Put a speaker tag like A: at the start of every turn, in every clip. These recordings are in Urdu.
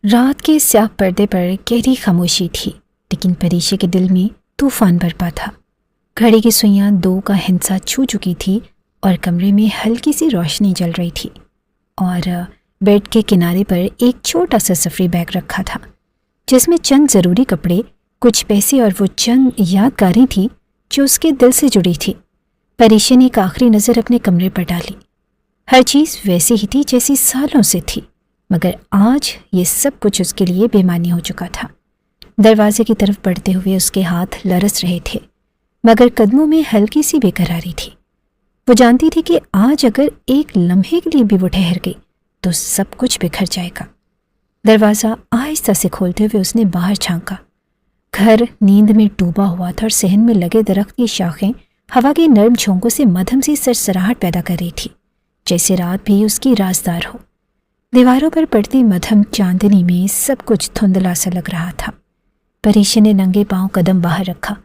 A: رات کے سیاہ پردے پر گہری خاموشی تھی، لیکن پریشے کے دل میں طوفان برپا تھا۔ گھڑی کی سوئیاں 2 کا ہندسہ چھو چکی تھی اور کمرے میں ہلکی سی روشنی جل رہی تھی، اور بیڈ کے کنارے پر ایک چھوٹا سا سفری بیگ رکھا تھا جس میں چند ضروری کپڑے، کچھ پیسے اور وہ چند یادگاریں تھیں جو اس کے دل سے جڑی تھی۔ پریشے نے ایک آخری نظر اپنے کمرے پر ڈالی۔ ہر چیز ویسی ہی تھی جیسی سالوں سے تھی، مگر آج یہ سب کچھ اس کے لیے بے معنی ہو چکا تھا۔ دروازے کی طرف بڑھتے ہوئے اس کے ہاتھ لرز رہے تھے، مگر قدموں میں ہلکی سی بے قراری تھی۔ وہ جانتی تھی کہ آج اگر ایک لمحے کے لیے بھی وہ ٹھہر گئی تو سب کچھ بکھر جائے گا۔ دروازہ آہستہ سے کھولتے ہوئے اس نے باہر جھانکا۔ گھر نیند میں ڈوبا ہوا تھا اور صحن میں لگے درخت کی شاخیں ہوا کے نرم جھونکوں سے مدھم سی سرسراہٹ پیدا کر رہی تھی، جیسے رات بھی اس کی رازدار ہو۔ دیواروں پر پڑتی مدھم چاندنی میں سب کچھ دھندلا سا لگ رہا تھا۔ پریشے نے ننگے پاؤں قدم باہر رکھا۔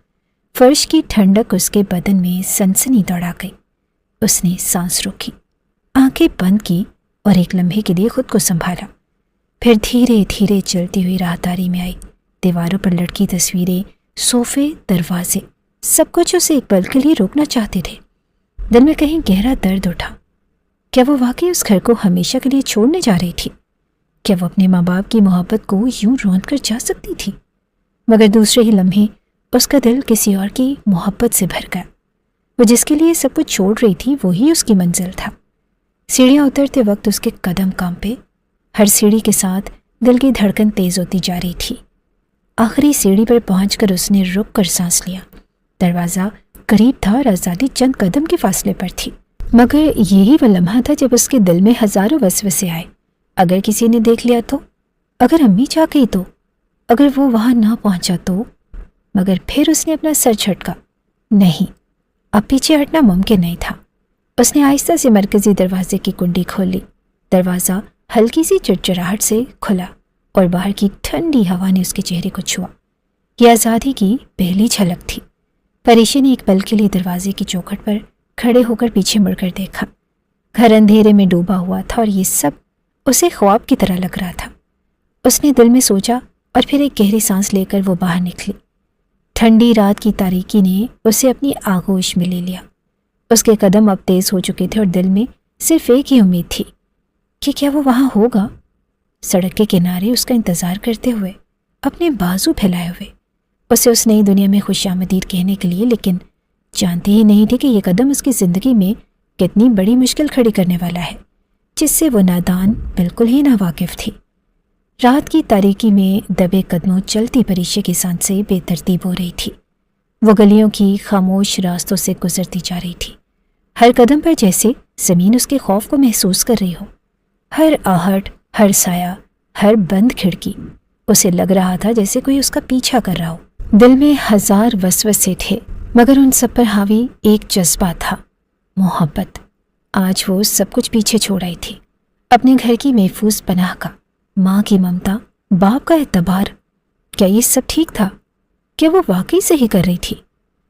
A: فرش کی ٹھنڈک اس کے بدن میں سنسنی دوڑا گئی۔ اس نے سانس روکی، آنکھیں بند کی اور ایک لمحے کے لیے خود کو سنبھالا، پھر دھیرے دھیرے چلتی ہوئی راہداری میں آئی۔ دیواروں پر لٹکی تصویریں، صوفے، دروازے، سب کچھ اسے ایک پل کے لیے روکنا چاہتے تھے۔ دل میں کہیں گہرا درد اٹھا۔ کیا وہ واقعی اس گھر کو ہمیشہ کے لیے چھوڑنے جا رہی تھی؟ کیا وہ اپنے ماں باپ کی محبت کو یوں روند کر جا سکتی تھی؟ مگر دوسرے ہی لمحے اس کا دل کسی اور کی محبت سے بھر گیا۔ وہ جس کے لیے سب کچھ چھوڑ رہی تھی وہی اس کی منزل تھا۔ سیڑھیاں اترتے وقت اس کے قدم کانپے، ہر سیڑھی کے ساتھ دل کی دھڑکن تیز ہوتی جا رہی تھی۔ آخری سیڑھی پر پہنچ کر اس نے رک کر سانس لیا۔ دروازہ قریب تھا اور آزادی چند قدم کے فاصلے پر تھی، مگر یہی وہ لمحہ تھا جب اس کے دل میں ہزاروں وسوسے آئے۔ اگر کسی نے دیکھ لیا تو؟ اگر امی جا گئی تو؟ اگر وہ وہاں نہ پہنچا تو؟ مگر پھر اس نے اپنا سر جھٹکا۔ نہیں، اب پیچھے ہٹنا ممکن نہیں تھا۔ اس نے آہستہ سے مرکزی دروازے کی کنڈی کھولی۔ دروازہ ہلکی سی چڑچڑاہٹ سے کھلا اور باہر کی ٹھنڈی ہوا نے اس کے چہرے کو چھوا۔ یہ آزادی کی پہلی جھلک تھی۔ پریشے نے ایک پل کے لیے دروازے کی چوکھٹ پر کھڑے ہو کر پیچھے مڑ کر دیکھا۔ گھر اندھیرے میں ڈوبا ہوا تھا اور یہ سب اسے خواب کی طرح لگ رہا تھا۔ اس نے دل میں سوچا اور پھر ایک گہری سانس لے کر وہ باہر نکلی۔ ٹھنڈی رات کی تاریکی نے اسے اپنی آغوش میں لے لیا۔ اس کے قدم اب تیز ہو چکے تھے اور دل میں صرف ایک ہی امید تھی کہ کیا وہ وہاں ہوگا۔ سڑک کے کنارے اس کا انتظار کرتے ہوئے، اپنے بازو پھیلائے ہوئے، اسے اس نئی دنیا میں خوش آمدید کہنے کے لیے، لیکن جانتی ہی نہیں تھی کہ یہ قدم اس کی زندگی میں کتنی بڑی مشکل کھڑی کرنے والا ہے، جس سے وہ نادان بالکل ہی ناواقف تھی۔ رات کی تاریکی میں دبے قدموں چلتی پریشے کی سانسیں بے ترتیب ہو رہی تھی۔ وہ گلیوں کی خاموش راستوں سے گزرتی جا رہی تھی، ہر قدم پر جیسے زمین اس کے خوف کو محسوس کر رہی ہو۔ ہر آہٹ، ہر سایہ، ہر بند کھڑکی، اسے لگ رہا تھا جیسے کوئی اس کا پیچھا کر رہا ہو۔ دل میں ہزار وسوسے تھے، مگر ان سب پر حاوی ایک جذبہ تھا، محبت۔ آج وہ سب کچھ پیچھے چھوڑ آئی تھی، اپنے گھر کی محفوظ پناہ کا، ماں کی ممتا، باپ کا اعتبار۔ کیا یہ سب ٹھیک تھا؟ کیا وہ واقعی صحیح کر رہی تھی؟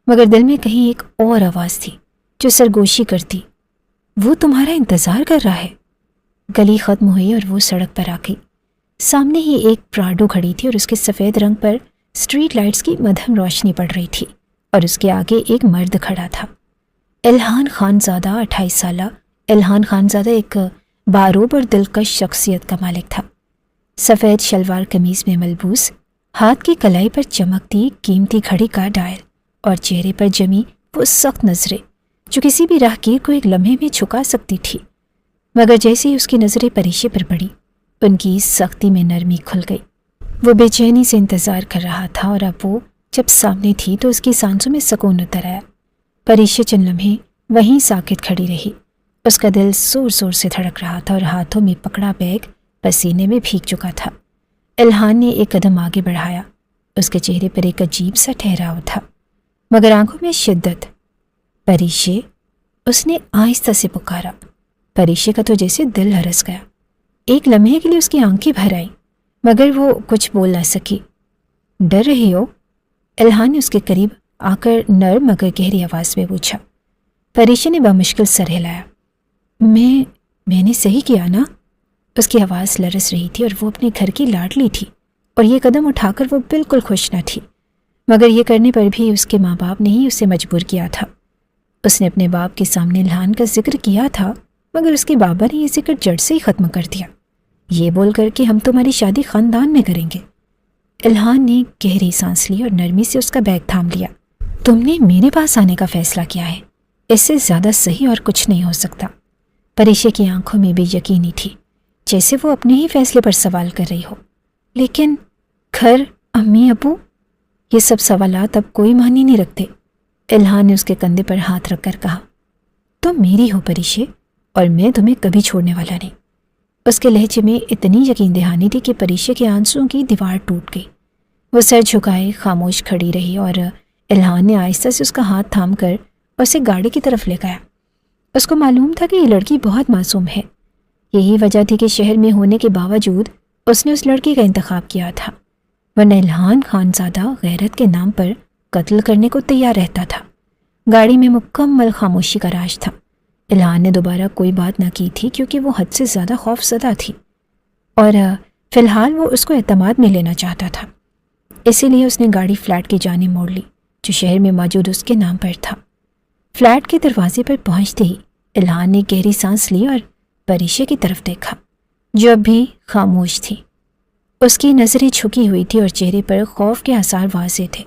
A: مگر دل میں کہیں ایک اور آواز تھی جو سرگوشی کرتی، وہ تمہارا انتظار کر رہا ہے۔ گلی ختم ہوئی اور وہ سڑک پر آ گئی۔ سامنے ہی ایک پراڈو کھڑی تھی اور اس کے سفید رنگ پر اسٹریٹ لائٹس کی مدھم روشنی پڑ رہی تھی، اور اس کے آگے ایک مرد کھڑا تھا، الہان خانزادہ، 28 سالہ۔ الہان خانزادہ ایک باروب اور دلکش شخصیت کا مالک تھا۔ سفید شلوار قمیض میں ملبوس، ہاتھ کی کلائی پر چمکتی قیمتی گھڑی کا ڈائل، اور چہرے پر جمی وہ سخت نظریں جو کسی بھی راہگیر کو ایک لمحے میں جھکا سکتی تھی۔ مگر جیسے ہی اس کی نظریں پریشے پر پڑی، ان کی سختی میں نرمی کھل گئی۔ وہ بے چینی سے انتظار کر رہا تھا، اور اب وہ جب سامنے تھی تو اس کی سانسوں میں سکون اتر آیا۔ پریشے چند لمحے وہیں ساکت کھڑی رہی۔ اس کا دل زور زور سے دھڑک رہا تھا اور ہاتھوں میں پکڑا بیگ پسینے میں بھیگ چکا تھا۔ الہان نے ایک قدم آگے بڑھایا۔ اس کے چہرے پر ایک عجیب سا ٹھہراؤ تھا، مگر آنکھوں میں شدت۔ پریشے، اس نے آہستہ سے پکارا۔ پریشے کا تو جیسے دل لرز گیا۔ ایک لمحے کے لیے اس کی آنکھیں بھر آئیں، مگر وہ کچھ بول نہ سکی۔ ڈر رہی ہو؟ الہان نے اس کے قریب آ کر نرم مگر گہری آواز میں پوچھا۔ پریشے نے بامشکل سر ہلایا۔ میں نے صحیح کیا نا؟ اس کی آواز لرز رہی تھی اور وہ اپنے گھر کی لاڈلی تھی، اور یہ قدم اٹھا کر وہ بالکل خوش نہ تھی، مگر یہ کرنے پر بھی اس کے ماں باپ نے ہی اسے مجبور کیا تھا۔ اس نے اپنے باپ کے سامنے الہان کا ذکر کیا تھا، مگر اس کے بابا نے یہ ذکر جڑ سے ہی ختم کر دیا، یہ بول کر کہ ہم تمہاری شادی خاندان میں کریں گے۔ الہان نے گہری سانس لی اور نرمی سے اس کا بیگ تھام لیا۔ تم نے میرے پاس آنے کا فیصلہ کیا ہے، اس سے زیادہ صحیح اور کچھ نہیں ہو سکتا۔ پریشے کی آنکھوں میں بے یقینی تھی، جیسے وہ اپنے ہی فیصلے پر سوال کر رہی ہو۔ لیکن گھر، امی ابو، یہ سب سوالات اب کوئی معنی نہیں رکھتے۔ الہان نے اس کے کندھے پر ہاتھ رکھ کر کہا، تم میری ہو پریشے، اور میں تمہیں کبھی چھوڑنے والا نہیں۔ اس کے لہجے میں اتنی یقین دہانی تھی کہ پریشے کے آنسوؤں کی دیوار ٹوٹ گئی۔ وہ سر جھکائے خاموش کھڑی رہی اور الہان نے آہستہ سے اس کا ہاتھ تھام کر اسے گاڑی کی طرف لے گیا۔ اس کو معلوم تھا کہ یہ لڑکی بہت معصوم ہے، یہی وجہ تھی کہ شہر میں ہونے کے باوجود اس نے اس لڑکی کا انتخاب کیا تھا، ورنہ الہان خانزادہ غیرت کے نام پر قتل کرنے کو تیار رہتا تھا۔ گاڑی میں مکمل خاموشی کا راج تھا۔ الہان نے دوبارہ کوئی بات نہ کی تھی کیونکہ وہ حد سے زیادہ خوف زدہ تھی، اور فی الحال وہ اس کو اعتماد میں لینا چاہتا تھا۔ اسی لیے اس نے گاڑی فلیٹ کی جانب موڑ لی جو شہر میں موجود اس کے نام پر تھا۔ فلیٹ کے دروازے پر پہنچتے ہی الہان نے گہری سانس لی اور پریشے کی طرف دیکھا، جو اب بھی خاموش تھی۔ اس کی نظریں جھکی ہوئی تھی اور چہرے پر خوف کے آثار واضح تھے۔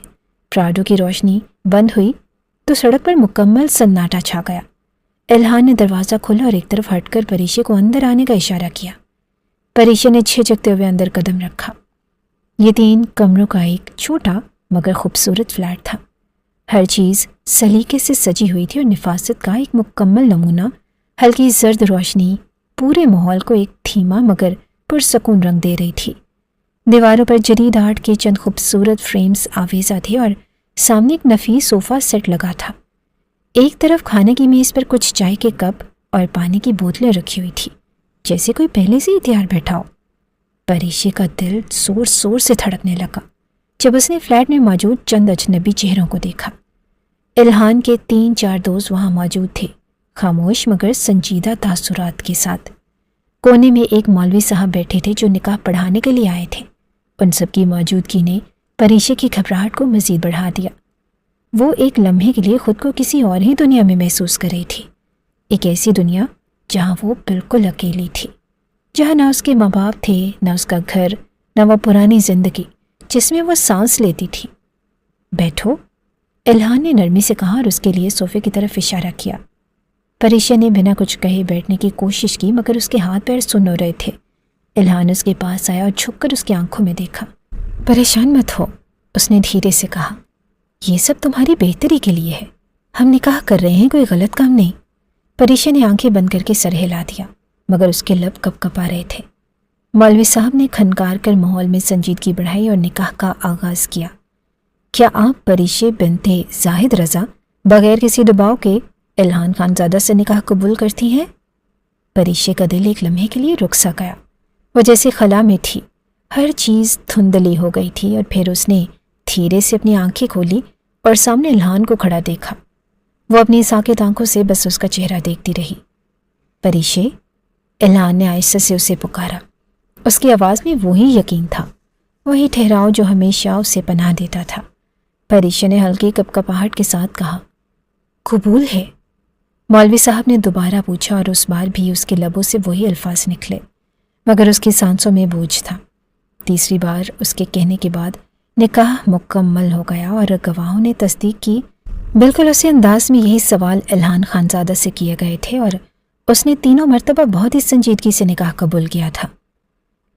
A: پراڈو کی روشنی بند ہوئی تو سڑک پر مکمل سناٹا چھا گیا۔ الہان نے دروازہ کھولا اور ایک طرف ہٹ کر پریشے کو اندر آنے کا اشارہ کیا۔ پریشے نے جھجکتے ہوئے اندر قدم رکھا۔ یہ 3 کمروں کا ایک چھوٹا مگر خوبصورت فلیٹ تھا۔ ہر چیز سلیقے سے سجی ہوئی تھی اور نفاست کا ایک مکمل نمونہ۔ ہلکی زرد روشنی پورے ماحول کو ایک دھیما مگر پرسکون رنگ دے رہی تھی۔ دیواروں پر جدید آرٹ کے چند خوبصورت فریمز آویزہ تھے اور سامنے ایک نفیس صوفہ سیٹ لگا تھا۔ ایک طرف کھانے کی میز پر کچھ چائے کے کپ اور پانی کی بوتلیں رکھی ہوئی تھی، جیسے کوئی پہلے سے ہی تیار بیٹھا ہو۔ پریشے کا دل زور زور سے دھڑکنے لگا جب اس نے فلیٹ میں موجود چند اجنبی چہروں کو دیکھا۔ الہان کے 3-4 دوست وہاں موجود تھے، خاموش مگر سنجیدہ تاثرات کے ساتھ۔ کونے میں ایک مولوی صاحب بیٹھے تھے جو نکاح پڑھانے کے لیے آئے تھے۔ ان سب کی موجودگی نے پریشے کی گھبراہٹ کو مزید بڑھا دیا۔ وہ ایک لمحے کے لیے خود کو کسی اور ہی دنیا میں محسوس کر رہی تھی، ایک ایسی دنیا جہاں وہ بالکل اکیلی تھی، جہاں نہ اس کے ماں باپ تھے، نہ اس کا گھر، نہ وہ پرانی زندگی جس میں وہ سانس لیتی تھی۔ بیٹھو، الہان نے نرمی سے کہا اور اس کے لیے صوفے کی طرف اشارہ کیا۔ پریشا نے بنا کچھ کہے بیٹھنے کی کوشش کی مگر اس کے ہاتھ پیر سن ہو رہے تھے۔ الہان اس کے پاس آیا اور جھک کر اس کی آنکھوں میں دیکھا۔ پریشان مت ہو، اس نے دھیرے سے کہا، یہ سب تمہاری بہتری کے لیے ہے، ہم نکاح کر رہے ہیں، کوئی غلط کام نہیں۔ پریشا نے آنکھیں بند کر کے سر ہلا دیا مگر اس کے لب کپ کپا رہے تھے۔ مولوی صاحب نے کھنکار کر ماحول میں سنجیدگی بڑھائی اور نکاح کا آغاز کیا۔ کیا آپ پریشے بنت زاہد رضا بغیر کسی دباؤ کے الہان خانزادہ سے نکاح قبول کرتی ہیں؟ پریشے کا دل ایک لمحے کے لیے رک سا گیا۔ وہ جیسے خلا میں تھی، ہر چیز دھندلی ہو گئی تھی، اور پھر اس نے دھیرے سے اپنی آنکھیں کھولی اور سامنے الہان کو کھڑا دیکھا۔ وہ اپنی ساکت آنکھوں سے بس اس کا چہرہ دیکھتی رہی۔ پریشے، الہان نے آہستہ سے اسے پکارا۔ اس کی آواز میں وہی یقین تھا، وہی ٹھہراؤ جو ہمیشہ اسے پناہ دیتا تھا۔ پریشے نے ہلکی کپکپاہٹ کے ساتھ کہا، قبول ہے۔ مولوی صاحب نے دوبارہ پوچھا اور اس بار بھی اس کے لبوں سے وہی الفاظ نکلے مگر اس کی سانسوں میں بوجھ تھا۔ تیسری بار اس کے کہنے کے بعد نکاح مکمل ہو گیا اور گواہوں نے تصدیق کی۔ بالکل اسی انداز میں یہی سوال الہان خانزادہ سے کیے گئے تھے اور اس نے تینوں مرتبہ بہت ہی سنجیدگی سے نکاح قبول کیا تھا۔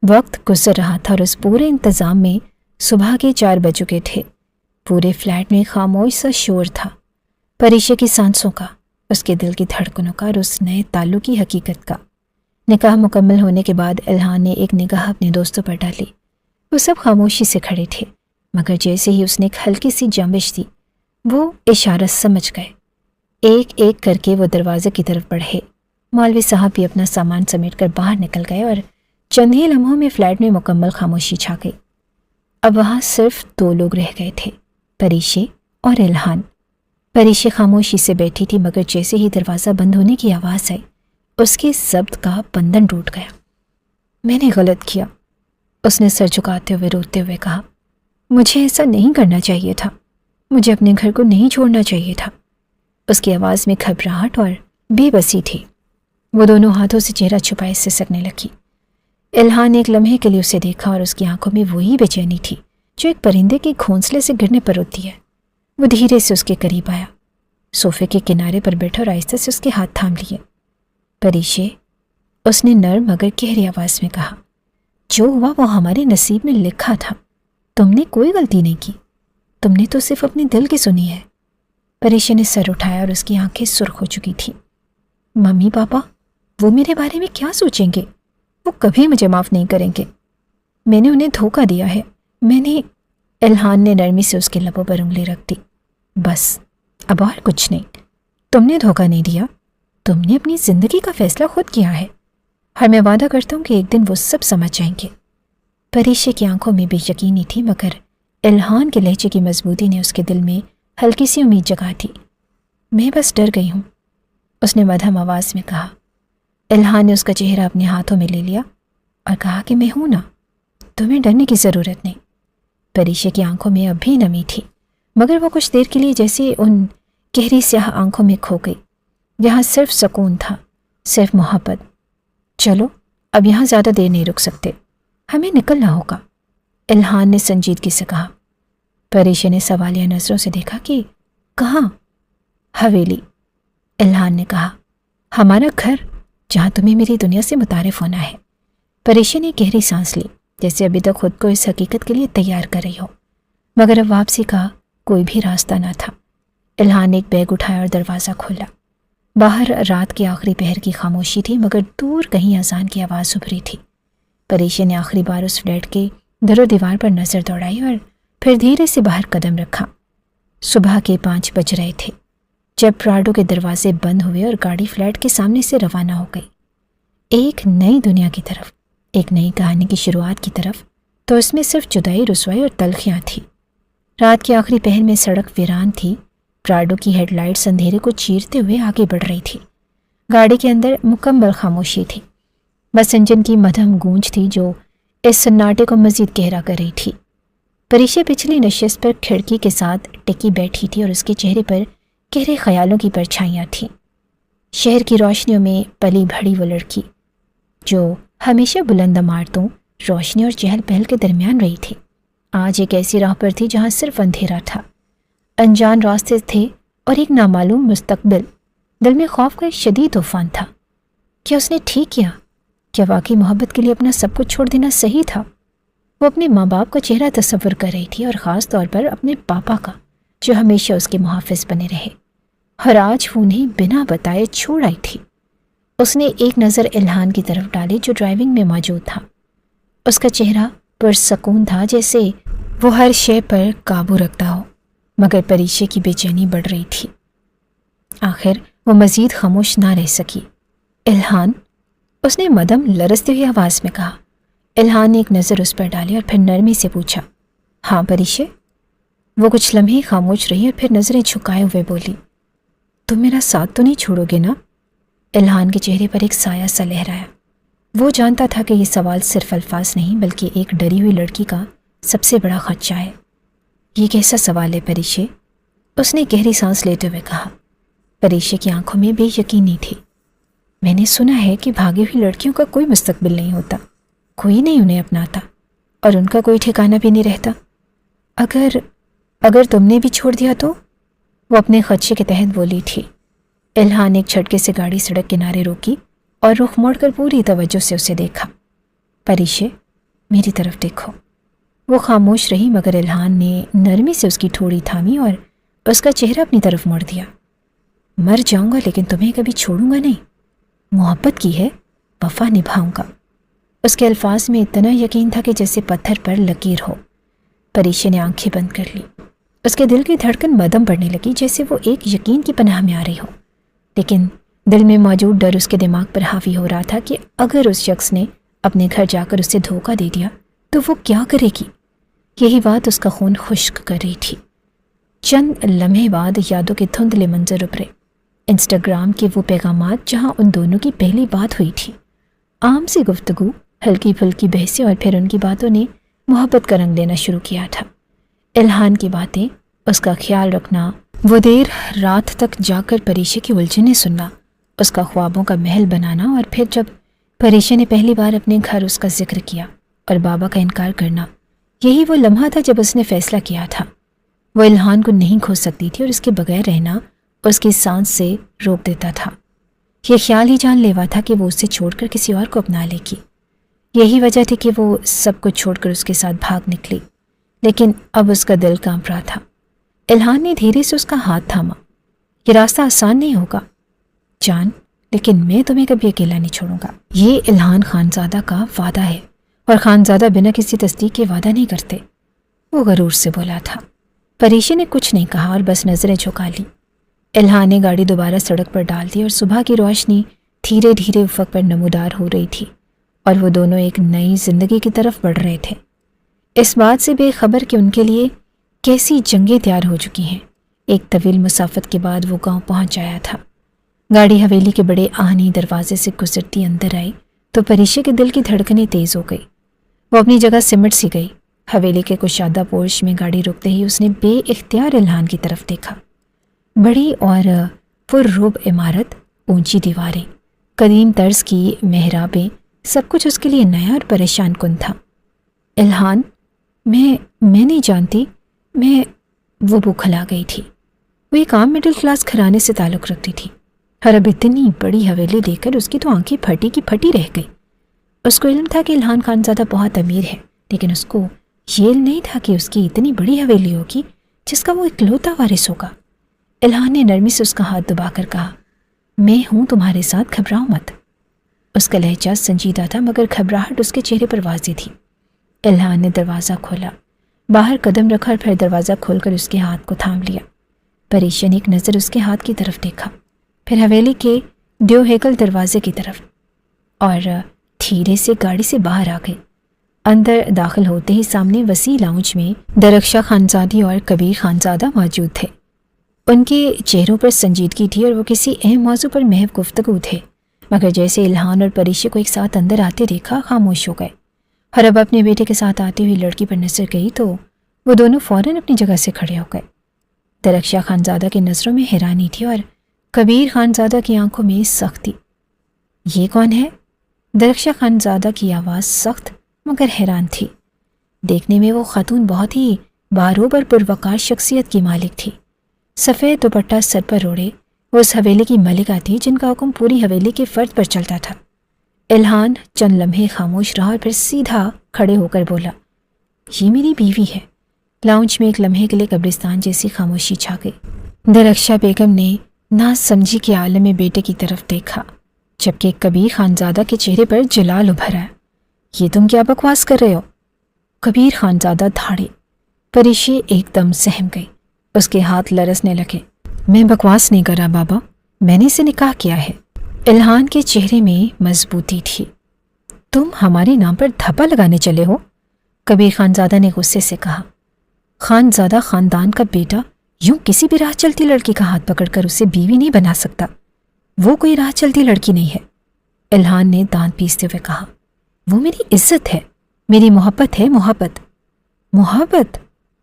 A: وقت گزر رہا تھا اور اس پورے انتظام میں صبح کے 4 بج چکے تھے۔ پورے فلیٹ میں خاموش سا شور تھا، پریشے کی سانسوں کا، اس کے دل کی دھڑکنوں کا اور اس نئے تعلق کی حقیقت کا۔ نکاح مکمل ہونے کے بعد الہان نے ایک نگاہ اپنے دوستوں پر ڈالی۔ وہ سب خاموشی سے کھڑے تھے مگر جیسے ہی اس نے ایک ہلکی سی جنبش دی، وہ اشارہ سمجھ گئے۔ ایک ایک کر کے وہ دروازے کی طرف بڑھے۔ مولوی صاحب بھی اپنا سامان سمیٹ کر باہر نکل گئے اور چند ہی لمحوں میں فلیٹ میں مکمل خاموشی چھا گئی۔ اب وہاں صرف 2 لوگ رہ گئے تھے، پریشے اور الہان۔ پریشے خاموشی سے بیٹھی تھی مگر جیسے ہی دروازہ بند ہونے کی آواز آئی، اس کے ضبط کا بندھن ٹوٹ گیا۔ میں نے غلط کیا، اس نے سر جھکاتے ہوئے روتے ہوئے کہا۔ مجھے ایسا نہیں کرنا چاہیے تھا، مجھے اپنے گھر کو نہیں چھوڑنا چاہیے تھا۔ اس کی آواز میں گھبراہٹ اور بے بسی تھی۔ وہ دونوں ہاتھوں سے چہرہ چھپائے سسکنے لگی۔ الہان نے ایک لمحے کے لیے اسے دیکھا اور اس کی آنکھوں میں وہی بے چینی تھی جو ایک پرندے کے گھونسلے سے گرنے پر ہوتی ہے۔ وہ دھیرے سے اس کے قریب آیا، صوفے کے کنارے پر بیٹھا اور آہستہ سے اس کے ہاتھ تھام لیے۔ پریشے، اس نے نرم مگر گہری آواز میں کہا، جو ہوا وہ ہمارے نصیب میں لکھا تھا۔ تم نے کوئی غلطی نہیں کی، تم نے تو صرف اپنے دل کی سنی ہے۔ پریشے نے سر اٹھایا اور اس کی آنکھیں سرخ ہو چکی تھیں۔ ممی پاپا، وہ میرے بارے میں کیا سوچیں گے؟ وہ کبھی مجھے معاف نہیں کریں گے۔ میں نے انہیں دھوکہ دیا ہے، میں نے… الہان نے نرمی سے اس کے لبوں پر انگلی رکھ دی۔ بس، اب اور کچھ نہیں۔ تم نے دھوکہ نہیں دیا، تم نے اپنی زندگی کا فیصلہ خود کیا ہے، اور میں وعدہ کرتا ہوں کہ ایک دن وہ سب سمجھ جائیں گے۔ پریشے کی آنکھوں میں بے یقینی تھی، مگر الہان کے لہجے کی مضبوطی نے اس کے دل میں ہلکی سی امید جگا دی۔ میں بس ڈر گئی ہوں، اس نے مدھم آواز میں کہا۔ الہان نے اس کا چہرہ اپنے ہاتھوں میں لے لیا اور کہا کہ میں ہوں نا، تمہیں ڈرنے کی ضرورت نہیں۔ پریشے کی آنکھوں میں اب بھی نمی تھی، مگر وہ کچھ دیر کے لیے جیسے ان گہری سیاہ آنکھوں میں کھو گئی جہاں صرف سکون تھا، صرف محبت۔ چلو، اب یہاں زیادہ دیر نہیں رک سکتے، ہمیں نکلنا ہوگا، الہان نے سنجیدگی سے کہا۔ پریشے نے سوالیہ نظروں سے دیکھا کہ کہاں؟ حویلی، الہان نے کہا، ہمارا گھر جہاں تمہیں میری دنیا سے متعارف ہونا ہے۔ پریشے نے گہری سانس لی، جیسے ابھی تک خود کو اس حقیقت کے لیے تیار کر رہی ہو، مگر اب واپسی کا کوئی بھی راستہ نہ تھا۔ الہان نے ایک بیگ اٹھایا اور دروازہ کھولا۔ باہر رات کے آخری پہر کی خاموشی تھی، مگر دور کہیں اذان کی آواز ابھری تھی۔ پریشے نے آخری بار اس فلیٹ کے در و دیوار پر نظر دوڑائی اور پھر دھیرے سے باہر قدم رکھا۔ صبح کے 5 بج رہے تھے جب پراڈو کے دروازے بند ہوئے اور گاڑی فلیٹ کے سامنے سے روانہ ہو گئی، ایک نئی دنیا کی طرف، ایک نئی کہانی کی شروعات کی طرف۔ تو اس میں صرف جدائی، رسوائی اور تلخیاں تھیں۔ رات کے آخری پہر میں سڑک ویران تھی، پراڈو کی ہیڈ لائٹس اندھیرے کو چیرتے ہوئے آگے بڑھ رہی تھی۔ گاڑی کے اندر مکمل خاموشی تھی، بس انجن کی مدھم گونج تھی جو اس سناٹے کو مزید گہرا کر رہی تھی۔ پریشے پچھلی نشست پر کھڑکی کے ساتھ ٹکی بیٹھی تھی اور اس کے چہرے پر گہرے خیالوں کی پرچھائیاں تھیں۔ شہر کی روشنیوں میں پلی بھڑی وہ لڑکی جو ہمیشہ بلند عمارتوں، روشنی اور چہل پہل کے درمیان رہی تھی، آج ایک ایسی راہ پر تھی جہاں صرف اندھیرا تھا، انجان راستے تھے اور ایک نامعلوم مستقبل۔ دل میں خوف کا ایک شدید طوفان تھا۔ کیا اس نے ٹھیک کیا؟ کیا واقعی محبت کے لیے اپنا سب کچھ چھوڑ دینا صحیح تھا؟ وہ اپنے ماں باپ کا چہرہ تصور کر رہی تھی، اور خاص طور پر اپنے پاپا کا جو ہمیشہ اس کے محافظ بنے رہے، اور آج وہ انہیں بنا بتائے چھوڑ آئی تھی۔ اس نے ایک نظر الہان کی طرف ڈالی جو ڈرائیونگ میں موجود تھا۔ اس کا چہرہ پرسکون تھا، جیسے وہ ہر شے پر قابو رکھتا ہو، مگر پریشے کی بے چینی بڑھ رہی تھی۔ آخر وہ مزید خاموش نہ رہ سکی۔ الہان، اس نے مدھم لرزتی ہوئی آواز میں کہا۔ الہان نے ایک نظر اس پر ڈالی اور پھر نرمی سے پوچھا، ہاں پریشے؟ وہ کچھ لمحے خاموش رہی اور پھر نظریں جھکائے ہوئے بولی، تم میرا ساتھ تو نہیں چھوڑو گے نا؟ الہان کے چہرے پر ایک سایہ سا لہرایا۔ وہ جانتا تھا کہ یہ سوال صرف الفاظ نہیں بلکہ ایک ڈری ہوئی لڑکی کا سب سے بڑا خدشہ ہے۔ یہ کیسا سوال ہے پریشے؟ اس نے گہری سانس لیتے ہوئے کہا۔ پریشے کی آنکھوں میں بے یقینی تھی۔ میں نے سنا ہے کہ بھاگی ہوئی لڑکیوں کا کوئی مستقبل نہیں ہوتا، کوئی نہیں انہیں اپناتا، اور ان کا کوئی ٹھکانہ بھی نہیں رہتا۔ اگر تم نے بھی چھوڑ دیا تو؟ وہ اپنے خدشے کے تحت بولی تھی۔ الہان نے ایک جھٹکے سے گاڑی سڑک کنارے روکی اور رخ موڑ کر پوری توجہ سے اسے دیکھا۔ پریشے، میری طرف دیکھو۔ وہ خاموش رہی، مگر الہان نے نرمی سے اس کی ٹھوڑی تھامی اور اس کا چہرہ اپنی طرف موڑ دیا۔ مر جاؤں گا لیکن تمہیں کبھی چھوڑوں گا نہیں، محبت کی ہے، وفا نبھاؤں گا۔ اس کے الفاظ میں اتنا یقین تھا کہ جیسے پتھر پر لکیر ہو۔ پریشے نے آنکھیں بند کر لی۔ اس کے دل کی دھڑکن مدھم پڑنے لگی، جیسے وہ ایک یقین کی پناہ میں آ رہی ہو، لیکن دل میں موجود ڈر اس کے دماغ پر حاوی ہو رہا تھا کہ اگر اس شخص نے اپنے گھر جا کر اسے دھوکہ دے دیا تو وہ کیا کرے گی۔ یہی بات اس کا خون خشک کر رہی تھی۔ چند لمحے بعد یادوں کے دھندلے منظر ابھرے۔ انسٹاگرام کے وہ پیغامات جہاں ان دونوں کی پہلی بات ہوئی تھی، عام سی گفتگو ہلکی پھلکی بحثیں اور پھر ان کی باتوں نے محبت کا رنگ لینا شروع کیا تھا۔ الہان کی باتیں، اس کا خیال رکھنا، وہ دیر رات تک جا کر پریشے کی الجھنیں سننا، اس کا خوابوں کا محل بنانا، اور پھر جب پریشے نے پہلی بار اپنے گھر اس کا ذکر کیا اور بابا کا انکار کرنا، یہی وہ لمحہ تھا جب اس نے فیصلہ کیا تھا وہ الہان کو نہیں کھو سکتی تھی اور اس کے بغیر رہنا اس کی سانس سے روک دیتا تھا۔ یہ خیال ہی جان لیوا تھا کہ وہ اسے چھوڑ کر کسی اور کو اپنا لے گی۔ یہی وجہ تھی کہ وہ سب کچھ چھوڑ کر اس کے ساتھ بھاگ نکلی، لیکن اب اس کا دل کانپ رہا تھا۔ الہان نے دھیرے سے اس کا ہاتھ تھاما۔ یہ راستہ آسان نہیں ہوگا جان، لیکن میں تمہیں کبھی اکیلا نہیں چھوڑوں گا۔ یہ الہان خانزادہ کا وعدہ ہے، اور خانزادہ بنا کسی تصدیق کے وعدہ نہیں کرتے، وہ غرور سے بولا تھا۔ پریشے نے کچھ نہیں کہا اور بس نظریں جھکا لی۔ الہان نے گاڑی دوبارہ سڑک پر ڈال دی اور صبح کی روشنی دھیرے دھیرے افق پر نمودار ہو رہی تھی، اور وہ دونوں ایک نئی زندگی کی طرف بڑھ رہے تھے، اس بات سے بے خبر کہ ان کے لیے کیسی جنگیں تیار ہو چکی ہیں۔ ایک طویل مسافت کے بعد وہ گاؤں پہنچ آیا تھا۔ گاڑی حویلی کے بڑے آہنی دروازے سے گزرتی اندر آئی تو پریشے کے دل کی دھڑکنیں تیز ہو گئی۔ وہ اپنی جگہ سمٹ سی گئی۔ حویلی کے کشادہ پورش میں گاڑی روکتے ہی اس نے بے اختیار الہان کی طرف دیکھا۔ بڑی اور پررب عمارت، اونچی دیواریں، قدیم طرز کی محرابیں، سب کچھ اس کے لیے نیا اور پریشان کن تھا۔ الہان، میں نہیں جانتی، وہ بوکھلا گئی تھی۔ وہ ایک عام مڈل کلاس گھرانے سے تعلق رکھتی تھی، اور اب اتنی بڑی حویلی دیکھ کر اس کی تو آنکھیں پھٹی کی پھٹی رہ گئی۔ اس کو علم تھا کہ الہان خانزادہ بہت امیر ہے، لیکن اس کو یہ علم نہیں تھا کہ اس کی اتنی بڑی حویلی ہوگی جس کا وہ اکلوتا وارث ہوگا۔ الہان نے نرمی سے اس کا ہاتھ دبا کر کہا، میں ہوں تمہارے ساتھ، گھبراؤ مت۔ اس کا لہجہ سنجیدہ تھا مگر گھبراہٹ اس کے چہرے پر واضح تھی۔ الہان نے دروازہ کھولا، باہر قدم رکھا اور پھر دروازہ کھول کر اس کے ہاتھ کو تھام لیا۔ پریشا نے ایک نظر اس کے ہاتھ کی طرف دیکھا، پھر حویلی کے دیو ہیکل دروازے کی طرف، اور دھیرے سے گاڑی سے باہر آ گئی۔ اندر داخل ہوتے ہی سامنے وسیع لاؤنج میں درخشا خانزادی اور کبیر خانزادہ موجود تھے۔ ان کے چہروں پر سنجیدگی تھی اور وہ کسی اہم موضوع پر محو گفتگو تھے، مگر جیسے الہان اور پریشے کو ایک ساتھ اندر آتے دیکھا خاموش ہو گئے، اور اب اپنے بیٹے کے ساتھ آتی ہوئی لڑکی پر نظر گئی تو وہ دونوں فوراً اپنی جگہ سے کھڑے ہو گئے۔ درخشا خانزادہ کی نظروں میں حیرانی تھی اور کبیر خانزادہ کی آنکھوں میں سختی۔ یہ کون ہے؟ درخشا خانزادہ کی آواز سخت مگر حیران تھی۔ دیکھنے میں وہ خاتون بہت ہی باروب اور پروقار شخصیت کی مالک تھی۔ سفید دوپٹہ سر پر اوڑھے وہ اس حویلی کی ملکہ تھی جن کا حکم پوری حویلی کے فرد پر چلتا تھا۔ الہان چند لمحے خاموش رہا اور پھر سیدھا کھڑے ہو کر بولا، یہ میری بیوی ہے۔ لاؤنج میں ایک لمحے کے لیے قبرستان جیسی خاموشی چھا گئی۔ درخشا بیگم نے نا سمجھی کے عالم میں بیٹے کی طرف دیکھا، جبکہ کبیر خانزادہ کے چہرے پر جلال ابھر آیا۔ یہ تم کیا بکواس کر رہے ہو؟ کبیر خانزادہ دھاڑے۔ پریشی ایک دم سہم گئی، اس کے ہاتھ لرزنے لگے۔ میں بکواس نہیں کر رہا بابا، میں نے اسے نکاح کیا ہے۔ الہان کے چہرے میں مضبوطی تھی۔ تم ہمارے نام پر دھپا لگانے چلے ہو؟ کبیر خانزادہ نے غصے سے کہا۔ خانزادہ خاندان کا بیٹا یوں کسی بھی راہ چلتی لڑکی کا ہاتھ پکڑ کر اسے بیوی نہیں بنا سکتا۔ وہ کوئی راہ چلتی لڑکی نہیں ہے، الہان نے دانت پیستے ہوئے کہا۔ وہ میری عزت ہے، میری محبت ہے، محبت۔ محبت؟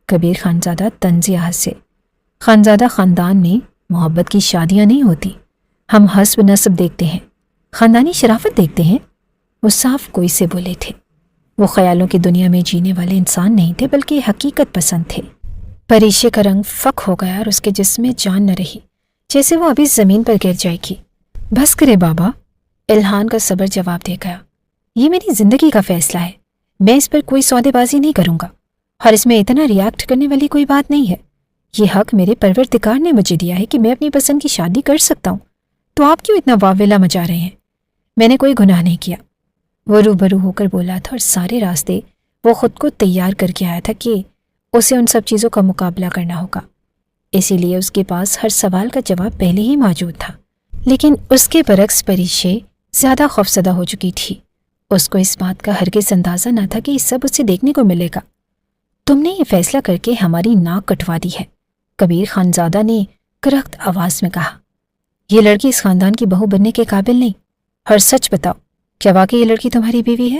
A: کبیر خانزادہ طنزیہ ہنسے۔ خانزادہ خاندان میں محبت کی شادیاں نہیں ہوتی، ہم حسب نسب دیکھتے ہیں، خاندانی شرافت دیکھتے ہیں۔ وہ صاف کوئی سے بولے تھے۔ وہ خیالوں کی دنیا میں جینے والے انسان نہیں تھے بلکہ حقیقت پسند تھے۔ پریشے کا رنگ فک ہو گیا اور اس کے جسم میں جان نہ رہی، جیسے وہ ابھی زمین پر گر جائے گی۔ بس کرے بابا، الہان کا صبر جواب دے گیا۔ یہ میری زندگی کا فیصلہ ہے، میں اس پر کوئی سودے بازی نہیں کروں گا، اور اس میں اتنا ریاکٹ کرنے والی کوئی بات نہیں ہے۔ یہ حق میرے پروردگار نے مجھے دیا ہے کہ میں اپنی پسند کی شادی کر سکتا ہوں، تو آپ کیوں اتنا واویلا مچا رہے ہیں؟ میں نے کوئی گناہ نہیں کیا، وہ روبرو ہو کر بولا تھا، اور سارے راستے وہ خود کو تیار کر کے آیا تھا کہ اسے ان سب چیزوں کا مقابلہ کرنا ہوگا، اسی لیے اس کے پاس ہر سوال کا جواب پہلے ہی موجود تھا۔ لیکن اس کے برعکس پریشے زیادہ خوفزدہ ہو چکی تھی۔ اس کو اس بات کا ہرگز اندازہ نہ تھا کہ یہ سب اسے دیکھنے کو ملے گا۔ تم نے یہ فیصلہ کر کے ہماری ناک کٹوا دی ہے، کبیر خانزادہ نے کرخت آواز میں کہا۔ یہ لڑکی اس خاندان کی بہو بننے کے قابل نہیں، اور سچ بتاؤ، کیا واقعی یہ لڑکی تمہاری بیوی ہے؟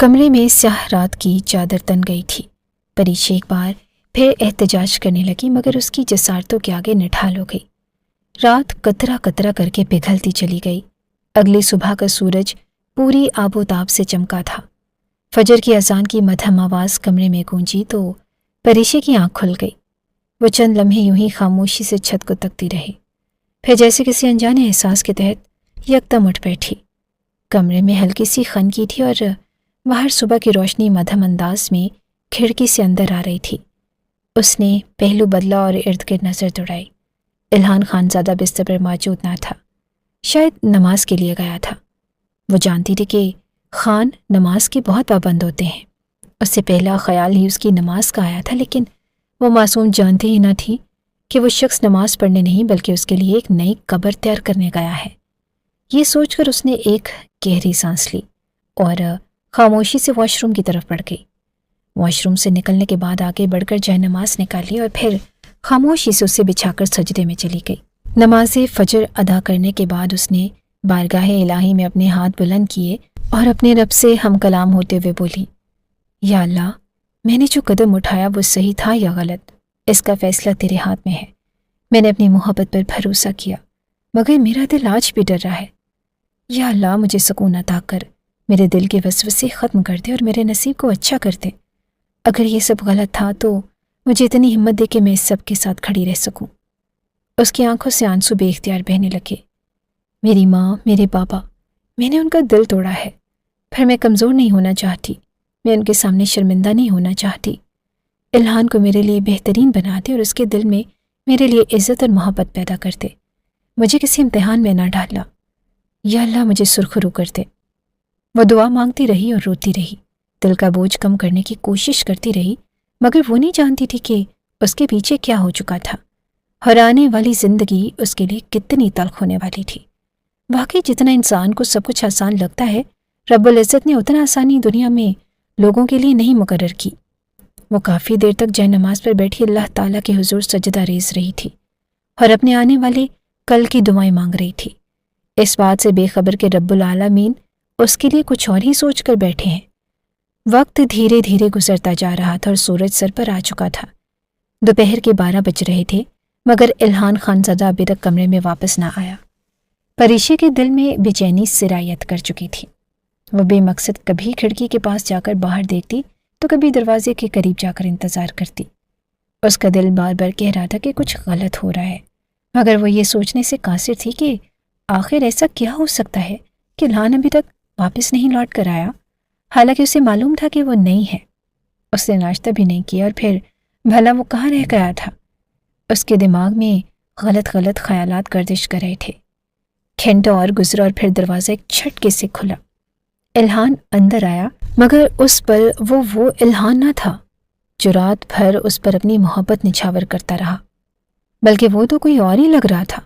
A: کمرے میں سیاہ رات کی چادر تن گئی تھی۔ پریشا ایک بار پھر احتجاج کرنے لگی، مگر اس کی جسارتوں کے آگے نٹھال ہو گئی۔ رات قطرہ قطرہ کر کے پگھلتی چلی گئی۔ اگلی صبح کا سورج پوری آب و تاب سے چمکا تھا۔ فجر کی اذان کی مدھم آواز کمرے میں گونجی تو پریشا کی آنکھ کھل گئی۔ وہ چند لمحے یوں ہی خاموشی سے چھت کو تکتی رہی، پھر جیسے کسی انجانے احساس کے تحت یکدم اٹھ بیٹھی۔ کمرے میں ہلکی سی خنکی تھی اور باہر صبح کی روشنی مدھم انداز میں کھڑکی سے اندر آ رہی تھی۔ اس نے پہلو بدلا اور ارد گرد نظر دوڑائی۔ الہان خانزادہ بستر پر موجود نہ تھا، شاید نماز کے لیے گیا تھا۔ وہ جانتی تھی کہ خان نماز کے بہت پابند ہوتے ہیں۔ اس سے پہلا خیال ہی اس کی نماز کا آیا تھا، لیکن وہ معصوم جانتی ہی نہ تھی کہ وہ شخص نماز پڑھنے نہیں بلکہ اس کے لیے ایک نئی قبر تیار کرنے گیا ہے۔ یہ سوچ کر اس نے ایک گہری سانس لی اور خاموشی سے واش روم کی طرف بڑھ گئی۔ واش روم سے نکلنے کے بعد آگے بڑھ کر جائے نماز نکالی اور پھر خاموشی سے اسے بچھا کر سجدے میں چلی گئی۔ نماز فجر ادا کرنے کے بعد اس نے بارگاہ الہی میں اپنے ہاتھ بلند کیے اور اپنے رب سے ہم کلام ہوتے ہوئے بولی، یا اللہ، میں نے جو قدم اٹھایا وہ صحیح تھا یا غلط، اس کا فیصلہ تیرے ہاتھ میں ہے۔ میں نے اپنی محبت پر بھروسہ کیا، مگر میرا دل آج بھی ڈر رہا ہے۔ یا اللہ، مجھے سکون عطا کر، میرے دل کے وسوسے ختم کر دے اور میرے نصیب کو اچھا کر دے۔ اگر یہ سب غلط تھا تو مجھے اتنی ہمت دے کہ میں اس سب کے ساتھ کھڑی رہ سکوں۔ اس کی آنکھوں سے آنسو بے اختیار بہنے لگے۔ میری ماں، میرے بابا، میں نے ان کا دل توڑا ہے، پھر میں کمزور نہیں ہونا چاہتی، میں ان کے سامنے شرمندہ نہیں ہونا چاہتی۔ الہان کو میرے لیے بہترین بنا دے اور اس کے دل میں میرے لیے عزت اور محبت پیدا کر دے، مجھے کسی امتحان میں نہ ڈالا۔ یا اللہ، مجھے سرخرو کر دے۔ وہ دعا مانگتی رہی اور روتی رہی، دل کا بوجھ کم کرنے کی کوشش کرتی رہی، مگر وہ نہیں جانتی تھی کہ اس کے پیچھے کیا ہو چکا تھا۔ ہرانے والی زندگی اس کے لیے کتنی تلخ ہونے والی تھی۔ واقعی جتنا انسان کو سب کچھ آسان لگتا ہے، رب العزت نے اتنا آسانی دنیا میں لوگوں کے لیے نہیں مقرر کی۔ وہ کافی دیر تک جائے نماز پر بیٹھی اللہ تعالیٰ کے حضور سجدہ ریز رہی تھی اور اپنے آنے والے کل کی دعائیں مانگ رہی تھی، اس بات سے بے خبر کہ رب العالمین اس کے لیے کچھ اور ہی سوچ کر بیٹھے ہیں۔ وقت دھیرے دھیرے گزرتا جا رہا تھا اور سورج سر پر آ چکا تھا۔ دوپہر کے 12 بج رہے تھے، مگر الہان خانزادہ ابھی تک کمرے میں واپس نہ آیا۔ پریشا کے دل میں بے چینی سرایت کر چکی تھی۔ وہ بے مقصد کبھی کھڑکی کے پاس جا کر باہر دیکھتی تو کبھی دروازے کے قریب جا کر انتظار کرتی۔ اس کا دل بار بار کہہ رہا تھا کہ کچھ غلط ہو رہا ہے، مگر وہ یہ سوچنے سے قاصر تھی کہ آخر ایسا کیا ہو سکتا ہے کہ الہان ابھی تک واپس نہیں لوٹ کر آیا، حالانکہ اسے معلوم تھا کہ وہ نہیں ہے۔ اس نے ناشتہ بھی نہیں کیا اور پھر بھلا وہ کہاں رہ گیا تھا؟ اس کے دماغ میں غلط غلط خیالات گردش کر رہے تھے۔ گھنٹہ اور گزرا اور پھر دروازہ ایک جھٹکے سے کھلا۔ الہان اندر آیا، مگر اس پر وہ الہان نہ تھا جو رات بھر اس پر اپنی محبت نچھاور کرتا رہا، بلکہ وہ تو کوئی اور ہی لگ رہا تھا۔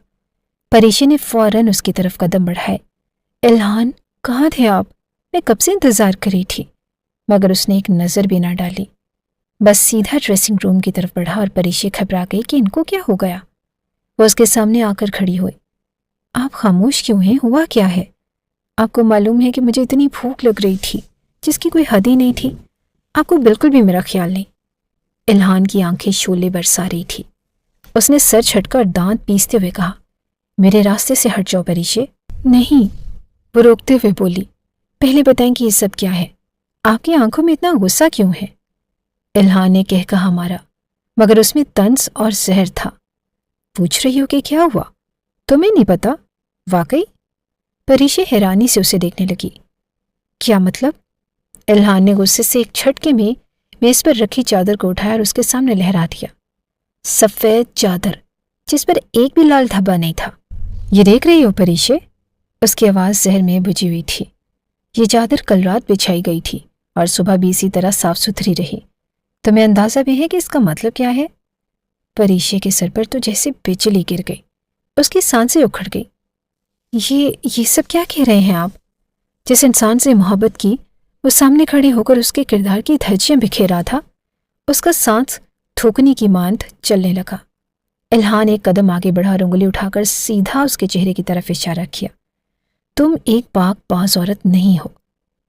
A: پریشا نے فوراً اس کی طرف قدم بڑھائے۔ الہان، کہاں تھے آپ؟ میں کب سے انتظار کری تھی، مگر اس نے ایک نظر بھی نہ ڈالی، بس سیدھا ڈریسنگ روم کی طرف بڑھا اور پریشا گھبرا گئی کہ ان کو کیا ہو گیا۔ وہ اس کے سامنے آ کر کھڑی ہوئی۔ آپ خاموش کیوں ہیں؟ ہوا کیا ہے؟ آپ کو معلوم ہے کہ مجھے اتنی بھوک لگ رہی تھی جس کی کوئی حد ہی نہیں تھی۔ آپ کو بالکل بھی میرا خیال نہیں۔ الہان کی آنکھیں شعلے برسا رہی تھی۔ اس نے سر جھٹکا اور دانت پیستے ہوئے کہا، میرے راستے سے ہٹ جاؤ پریشا۔ نہیں، وہ روکتے ہوئے بولی، پہلے بتائیں کہ یہ سب کیا ہے؟ آپ کی آنکھوں میں اتنا غصہ کیوں ہے؟ الہان نے کہہ کہا مارا، مگر اس میں طنز اور زہر تھا۔ پوچھ رہی ہو کہ کیا ہوا؟ تمہیں نہیں پتا؟ واقعی؟ پریشا حیرانی سے اسے دیکھنے لگی۔ کیا مطلب؟ الہان نے غصے سے ایک جھٹکے میں میز پر رکھی چادر کو اٹھایا اور اس کے سامنے لہرا دیا۔ سفید چادر جس پر ایک بھی لال دھبا نہیں تھا۔ یہ دیکھ رہی ہو پریشا؟ اس کی آواز زہر میں بجھی ہوئی تھی۔ یہ چادر کل رات بچھائی گئی تھی اور صبح بھی اسی طرح صاف ستھری رہی۔ تمہیں اندازہ بھی ہے کہ اس کا مطلب کیا ہے؟ پریشا کے سر پر تو جیسے بجلی گر گئی، اس کی سانسیں اکھڑ گئی۔ یہ سب کیا کہہ رہے ہیں آپ؟ جس انسان سے محبت کی وہ سامنے کھڑے ہو کر اس کے کردار کی دھجیاں بکھیر رہا تھا، اس کا سانس تھوکنی کی مانند چلنے لگا۔ الہان ایک قدم آگے بڑھا اور انگلی اٹھا کر سیدھا اس کے چہرے کی طرف اشارہ کیا۔ تم ایک پاک باز عورت نہیں ہو،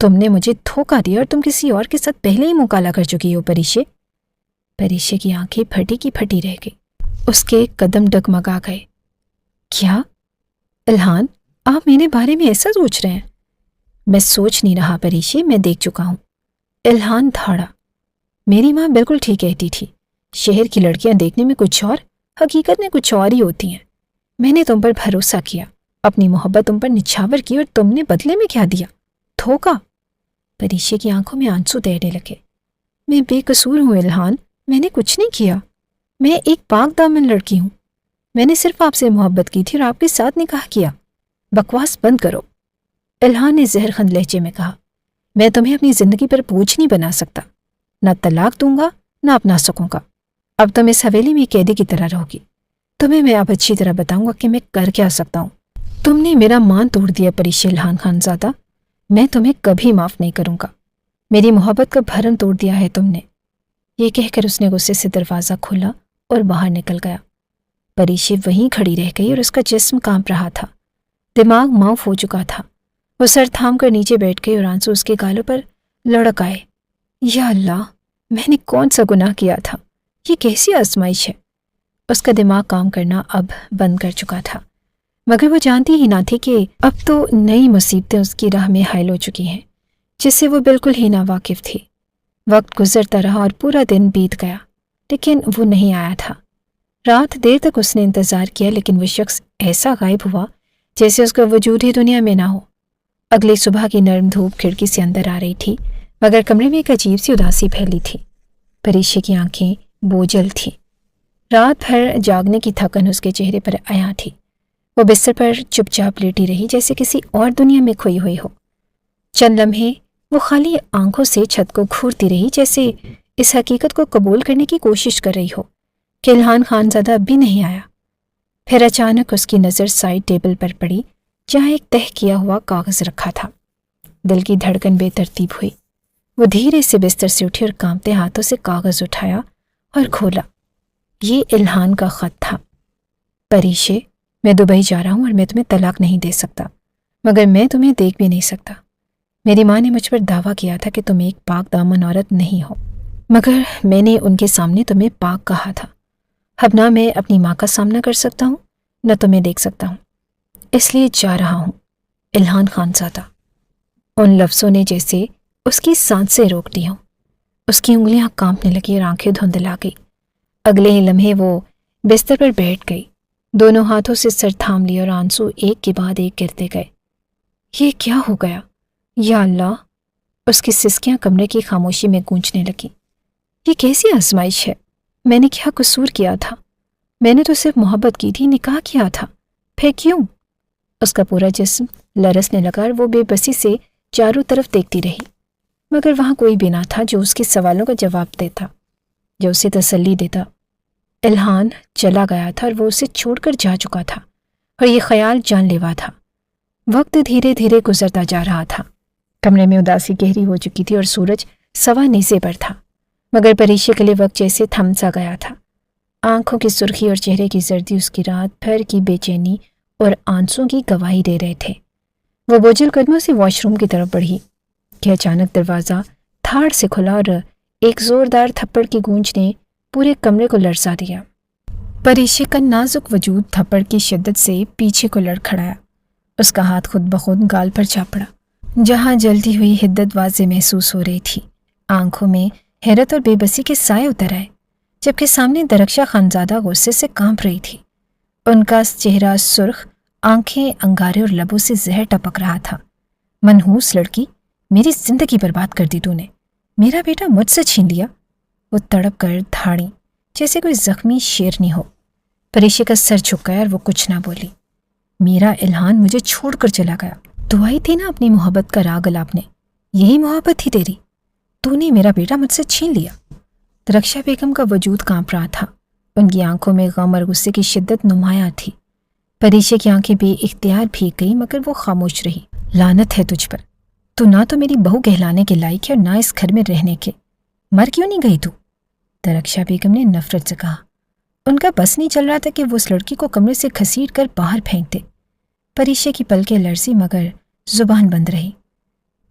A: تم نے مجھے دھوکہ دیا اور تم کسی اور کے ساتھ پہلے ہی مکالا کر چکی ہو پریشے۔ پریشے کی آنکھیں پھٹی کی پھٹی رہ گئی، اس کے قدم ڈگمگا گئے۔ کیا الہان، آپ میرے بارے میں ایسا سوچ رہے ہیں؟ میں سوچ نہیں رہا پریشے، میں دیکھ چکا ہوں۔ الہان دھاڑا۔ میری ماں بالکل ٹھیک کہتی تھی، شہر کی لڑکیاں دیکھنے میں کچھ اور، حقیقت میں کچھ اور ہی ہوتی ہیں۔ میں نے تم پر بھروسہ کیا، اپنی محبت تم پر نچھاور کی، اور تم نے بدلے میں کیا دیا؟ دھوکہ۔ پریشے کی آنکھوں میں آنسو تیرنے لگے۔ میں بے قصور ہوں الہان، میں نے کچھ نہیں کیا۔ میں ایک پاک دامن لڑکی ہوں، میں نے صرف آپ سے محبت کی تھی اور آپ کے ساتھ نکاح کیا۔ بکواس بند کرو، الہان نے زہرخند لہجے میں کہا۔ میں تمہیں اپنی زندگی پر بوجھ نہیں بنا سکتا، نہ طلاق دوں گا نہ اپنا سکوں گا۔ اب تم اس حویلی میں قیدی کی طرح رہو گی۔ تمہیں میں اب اچھی طرح بتاؤں گا کہ میں کر کیا سکتا ہوں۔ تم نے میرا مان توڑ دیا پریشے الہان خانزادہ، میں تمہیں کبھی معاف نہیں کروں گا۔ میری محبت کا بھرم توڑ دیا ہے تم نے۔ یہ کہہ کر اس نے غصے سے دروازہ کھولا اور باہر نکل گیا۔ پریشے وہیں کھڑی رہ گئی اور اس کا جسم کانپ رہا تھا، دماغ معاف ہو چکا تھا۔ وہ سر تھام کر نیچے بیٹھ گئی اور آنسو اس کے گالوں پر لڑک آئے۔ یا اللہ، میں نے کون سا گناہ کیا تھا؟ یہ کیسی آزمائش ہے؟ اس کا دماغ کام کرنا اب بند کر چکا تھا، مگر وہ جانتی ہی نہ تھی کہ اب تو نئی مصیبتیں اس کی راہ میں حائل ہو چکی ہیں، جس سے وہ بالکل ہی ناواقف تھی۔ وقت گزرتا رہا اور پورا دن بیت گیا، لیکن وہ نہیں آیا تھا۔ رات دیر تک اس نے انتظار کیا، لیکن وہ شخص ایسا غائب ہوا جیسے اس کا وجود ہی دنیا میں نہ ہو۔ اگلی صبح کی نرم دھوپ کھڑکی سے اندر آ رہی تھی، مگر کمرے میں ایک عجیب سی اداسی پھیلی تھی۔ پریشے کی آنکھیں بوجھل تھیں، رات بھر جاگنے کی تھکن اس کے چہرے پر عیاں تھی۔ وہ بستر پر چپ چاپ لیٹی رہی جیسے کسی اور دنیا میں کھوئی ہوئی ہو۔ چند لمحے وہ خالی آنکھوں سے چھت کو گھورتی رہی، جیسے اس حقیقت کو قبول کرنے کی کوشش کر رہی ہو کہ الہان خانزادہ اب بھی نہیں آیا۔ پھر اچانک اس کی نظر سائڈ ٹیبل پر پڑی، جہاں ایک تہہ کیا ہوا کاغذ رکھا تھا۔ دل کی دھڑکن بے ترتیب ہوئی۔ وہ دھیرے سے بستر سے اٹھی اور کانپتے ہاتھوں سے کاغذ اٹھایا اور کھولا۔ یہ الہان کا خط تھا۔ پریشے، میں دبئی جا رہا ہوں اور میں تمہیں طلاق نہیں دے سکتا، مگر میں تمہیں دیکھ بھی نہیں سکتا۔ میری ماں نے مجھ پر دعویٰ کیا تھا کہ تم ایک پاک دامن عورت نہیں ہو، مگر میں نے ان کے سامنے تمہیں پاک کہا تھا۔ اب نہ میں اپنی ماں کا سامنا کر سکتا ہوں، نہ تمہیں دیکھ سکتا ہوں، اس لیے جا رہا ہوں، الہان خانزادہ۔ ان لفظوں نے جیسے اس کی سانسیں روک دی ہوں۔ اس کی انگلیاں کانپنے لگی اور آنکھیں دھندلا گئی۔ اگلے ہی لمحے وہ بستر پر بیٹھ گئی، دونوں ہاتھوں سے سر تھام لیا اور آنسو ایک کے بعد ایک گرتے گئے۔ یہ کیا ہو گیا؟ یا اللہ! اس کی سسکیاں کمرے کی خاموشی میں گونجنے لگیں۔ یہ کیسی آزمائش ہے؟ میں نے کیا قصور کیا تھا؟ میں نے تو صرف محبت کی تھی، نکاح کیا تھا، پھر کیوں؟ اس کا پورا جسم لرزنے لگا اور وہ بے بسی سے چاروں طرف دیکھتی رہی، مگر وہاں کوئی بھی نہ تھا جو اس کے سوالوں کا جواب دیتا، جو اسے تسلی دیتا۔ الہان چلا گیا تھا اور وہ اسے چھوڑ کر جا چکا تھا، اور یہ خیال جان لیوا تھا۔ وقت دھیرے دھیرے گزرتا جا رہا تھا۔ کمرے میں اداسی گہری ہو چکی تھی اور سورج سوا نیزے پر تھا، مگر پریشے کے لیے وقت جیسے تھم سا گیا تھا۔ آنکھوں کی سرخی اور چہرے کی زردی اس کی رات بھر کی بے چینی اور آنسوں کی گواہی دے رہے تھے۔ وہ بوجھل قدموں سے واش روم کی طرف بڑھی کہ اچانک دروازہ تھاڑ سے کھلا اور ایک زوردار تھپڑ کی گونج نے پورے کمرے کو لرزا دیا۔ پریشے کا نازک وجود تھپڑ کی شدت سے پیچھے کو لڑکھڑایا۔ اس کا ہاتھ خود بخود گال پر جا پڑا، جہاں جلتی ہوئی حدت واضح محسوس ہو رہی تھی۔ آنکھوں میں حیرت اور بے بسی کے سائے اتر آئے، جبکہ سامنے درخشہ خانزادہ غصے سے کانپ رہی تھی۔ ان کا چہرہ سرخ، آنکھیں انگارے اور لبوں سے زہر ٹپک رہا تھا۔ منحوس لڑکی، میری زندگی برباد کر دی تو نے، میرا بیٹا مجھ سے چھین لیا۔ وہ تڑپ کر دھاڑی جیسے کوئی زخمی شیرنی ہو۔ پریشے کا سر جھک گیا اور وہ کچھ نہ بولی۔ میرا الہان مجھے چھوڑ کر چلا گیا، دعائی تھی نا اپنی محبت کا راگ الاپنے، یہی محبت تھی تیری، تو نے میرا بیٹا مجھ سے چھین لیا۔ درخشہ بیگم کا وجود کانپ رہا تھا، ان کی آنکھوں میں غم اور غصے کی شدت نمایاں تھی۔ پریشے کی آنکھیں بے اختیار بھیگ گئی، مگر وہ خاموش رہی۔ لعنت ہے تجھ پر، تو نہ تو میری بہو کہلانے کے لائق ہے اور نہ اس گھر میں رہنے کے۔ مر کیوں نہیں گئی تو؟ درخشہ بیگم نے نفرت سے کہا۔ ان کا بس نہیں چل رہا تھا کہ وہ اس لڑکی کو کمرے سے گھسیٹ کر باہر پھینک دے۔ پریشے کی پلکیں لرزی مگر زبان بند رہی۔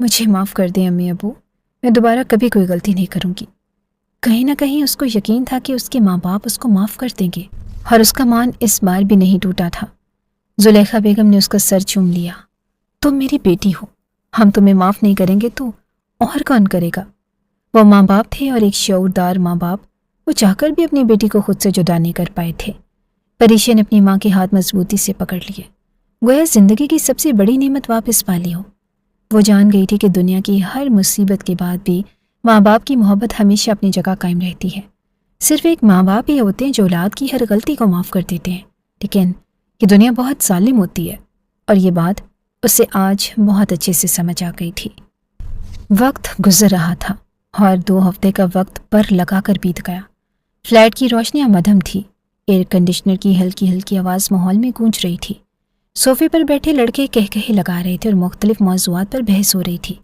A: مجھے معاف کر دیں امی ابو، میں دوبارہ کبھی کوئی غلطی نہیں کروں گی۔ کہیں نہ کہیں اس کو یقین تھا کہ اس کے ماں باپ اس کو معاف کر دیں گے، اور اس کا مان اس بار بھی نہیں ٹوٹا تھا۔ زلیخا بیگم نے اس کا سر چوم لیا۔ تم میری بیٹی ہو، ہم تمہیں معاف نہیں کریں گے تو اور کون کرے گا؟ وہ ماں باپ تھے، اور ایک شعوردار ماں باپ وہ چاہ کر بھی اپنی بیٹی کو خود سے جدا نہیں کر پائے تھے۔ پریشا نے اپنی ماں کے ہاتھ مضبوطی سے پکڑ لیے، گویا زندگی کی سب سے بڑی نعمت واپس پا لی ہو۔ وہ جان گئی تھی کہ دنیا کی ہر مصیبت کے بعد بھی ماں باپ کی محبت ہمیشہ اپنی جگہ قائم رہتی ہے۔ صرف ایک ماں باپ ہی ہوتے ہیں جو اولاد کی ہر غلطی کو معاف کر دیتے ہیں، لیکن یہ دنیا بہت ظالم ہوتی ہے، اور یہ بات اسے آج بہت اچھے سے سمجھ آ گئی تھی۔ وقت گزر رہا تھا اور 2 ہفتے کا وقت پر لگا کر بیت گیا۔ فلیٹ کی روشنیاں مدھم تھی، ایئر کنڈیشنر کی ہلکی ہلکی آواز ماحول میں گونج رہی تھی۔ صوفے پر بیٹھے لڑکے کہے لگا رہے تھے اور مختلف موضوعات پر بحث ہو رہی تھی۔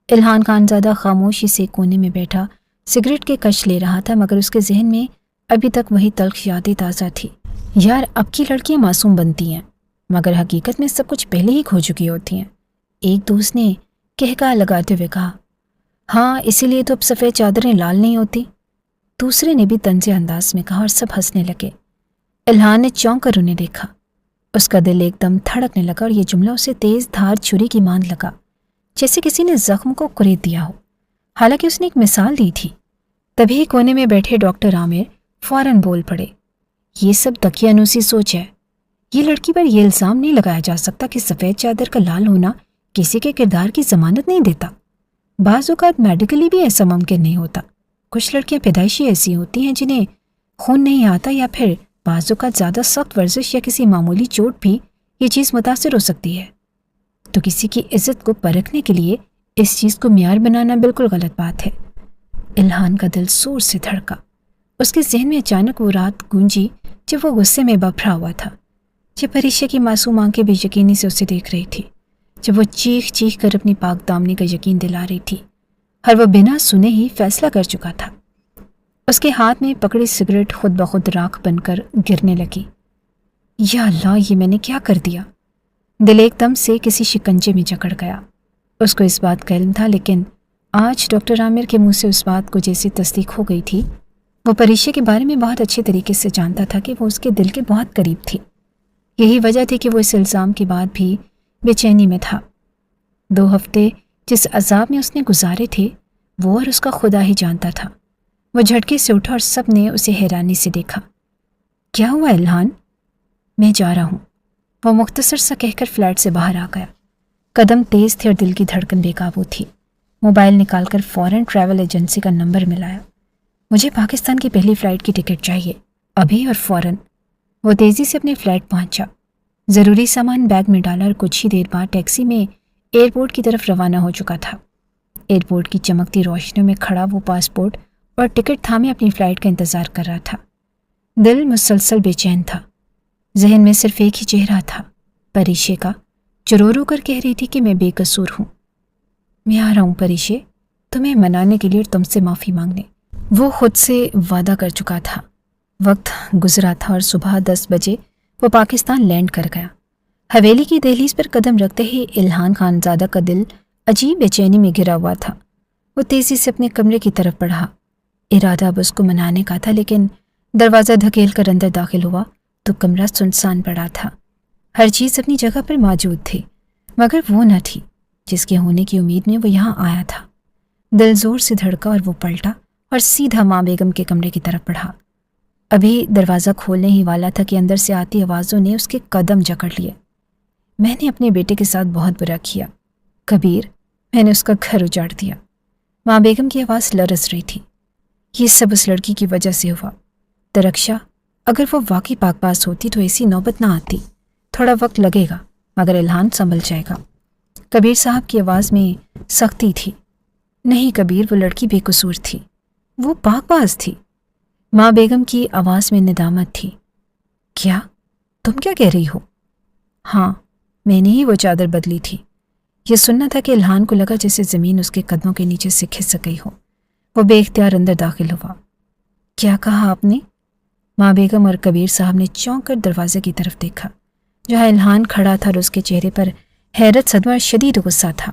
A: الہان خانزادہ خاموشی سے کونے میں بیٹھا سگریٹ کے کش لے رہا تھا، مگر اس کے ذہن میں ابھی تک وہی تلخ یادیں تازہ تھی۔ یار، اب کی لڑکیاں معصوم بنتی ہیں، مگر حقیقت میں سب کچھ پہلے ہی کھو چکی ہوتی ہیں، ایک دوست نے کہا لگاتے ہوئے کہا۔ ہاں، اسی لیے تو اب سفید چادریں لال نہیں ہوتی، دوسرے نے بھی طنزیہ انداز میں کہا، اور سب ہنسنے لگے۔ الہان نے چونک کر انہیں دیکھا، اس کا دل ایک دم دھڑکنے لگا، اور یہ جملہ اسے تیز دھار چھری کی مانند لگا، جیسے کسی نے زخم کو کرید دیا ہو، حالانکہ اس نے ایک مثال دی تھی۔ تبھی کونے میں بیٹھے ڈاکٹر عامر فوراً بول پڑے، یہ سب دقیانوسی سوچ ہے، یہ لڑکی پر یہ الزام نہیں لگایا جا سکتا کہ سفید چادر کا لال ہونا کسی کے کردار کی ضمانت نہیں دیتا۔ بعض اوقات میڈیکلی بھی ایسا ممکن نہیں ہوتا، کچھ لڑکیاں پیدائشی ایسی ہوتی ہیں جنہیں خون نہیں آتا، یا پھر بعض اوقات زیادہ سخت ورزش یا کسی معمولی چوٹ بھی یہ چیز متاثر ہو سکتی ہے۔ تو کسی کی عزت کو پرکھنے کے لیے اس چیز کو معیار بنانا بالکل غلط بات ہے۔ الہان کا دل زور سے دھڑکا، اس کے ذہن میں اچانک وہ رات گونجی جب وہ غصے میں ببھرا ہوا تھا، جب پریشا کی معصوم آنکھیں بے یقینی سے اسے دیکھ رہی تھی، جب وہ چیخ چیخ کر اپنی پاک دامنی کا یقین دلا رہی تھی، اور وہ بنا سنے ہی فیصلہ کر چکا تھا۔ اس کے ہاتھ میں پکڑی سگریٹ خود بخود راکھ بن کر گرنے لگی۔ یا اللہ، یہ میں نے کیا کر دیا؟ دل ایک دم سے کسی شکنجے میں جکڑ گیا۔ اس کو اس بات کا علم تھا، لیکن آج ڈاکٹر عامر کے منہ سے اس بات کو جیسی تصدیق ہو گئی تھی۔ وہ پریشا کے بارے میں بہت اچھے طریقے سے جانتا تھا کہ وہ اس کے دل کے بہت قریب تھی۔ یہی وجہ تھی کہ وہ اس الزام کے بعد بھی بے چینی میں تھا۔ 2 ہفتے جس عذاب میں اس نے گزارے تھے، وہ اور اس کا خدا ہی جانتا تھا۔ وہ جھٹکے سے اٹھا اور سب نے اسے حیرانی سے دیکھا۔ کیا ہوا الہان؟ میں جا رہا ہوں، وہ مختصر سا کہہ کر فلیٹ سے باہر آ گیا۔ قدم تیز تھے اور دل کی دھڑکن بے قابو تھی۔ موبائل نکال کر فوراً ٹریول ایجنسی کا نمبر ملایا۔ مجھے پاکستان کی پہلی فلائٹ کی ٹکٹ چاہیے، ابھی اور فوراً۔ وہ تیزی سے اپنے فلیٹ پہنچا، ضروری سامان بیگ میں ڈالا، اور کچھ ہی دیر بعد ٹیکسی میں ایئرپورٹ کی طرف روانہ ہو چکا تھا۔ ایئرپورٹ کی چمکتی روشنیوں میں کھڑا وہ پاسپورٹ اور ٹکٹ تھامے اپنی فلائٹ کا انتظار کر رہا تھا۔ دل مسلسل بے چین تھا، ذہن میں صرف ایک ہی چہرہ تھا، پریشے کا، جو رو رو کر کہہ رہی تھی کہ میں بے قصور ہوں۔ میں آ رہا ہوں پریشے، تمہیں منانے کے لیے اور تم سے معافی مانگنے۔ وہ خود سے وعدہ کر چکا تھا۔ وقت گزرا تھا اور صبح 10 بجے وہ پاکستان لینڈ کر گیا۔ حویلی کی دہلیز پر قدم رکھتے ہی الہان خانزادہ کا دل عجیب بے چینی میں گھرا ہوا تھا۔ وہ تیزی سے اپنے کمرے کی طرف بڑھا، ارادہ اب اس کو منانے کا تھا، لیکن دروازہ دھکیل کر اندر داخل ہوا تو کمرہ سنسان پڑا تھا۔ ہر چیز اپنی جگہ پر موجود تھی، مگر وہ نہ تھی جس کے ہونے کی امید میں وہ یہاں آیا تھا۔ دل زور سے دھڑکا اور وہ پلٹا اور سیدھا ماں بیگم کے کمرے کی طرف بڑھا۔ ابھی دروازہ کھولنے ہی والا تھا کہ اندر سے آتی آوازوں نے اس کے قدم جکڑ لیے۔ میں نے اپنے بیٹے کے ساتھ بہت برا کیا کبیر، میں نے اس کا گھر اجاڑ دیا۔ ماں بیگم کی آواز لرز رہی تھی۔ یہ سب اس لڑکی کی وجہ سے ہوا۔ درخشا، اگر وہ واقعی پاک باز ہوتی تو ایسی نوبت نہ آتی۔ تھوڑا وقت لگے گا، مگر الہان سنبھل جائے گا۔ کبیر صاحب کی آواز میں سختی تھی۔ نہیں کبیر، وہ لڑکی بے قصور تھی، وہ پاک باز تھی۔ ماں بیگم کی آواز میں ندامت تھی۔ کیا؟ تم کیا کہہ رہی ہو؟ ہاں، میں نے ہی وہ چادر بدلی تھی۔ یہ سننا تھا کہ الہان کو لگا جیسے زمین اس کے قدموں کے نیچے سے کھسک گئی ہو۔ وہ بے اختیار اندر داخل ہوا۔ کیا کہا آپ نے؟ ماں بیگم اور کبیر صاحب نے چونک کر دروازے کی طرف دیکھا، جہاں الہان کھڑا تھا اور اس کے چہرے پر حیرت، صدمہ اور شدید غصہ تھا۔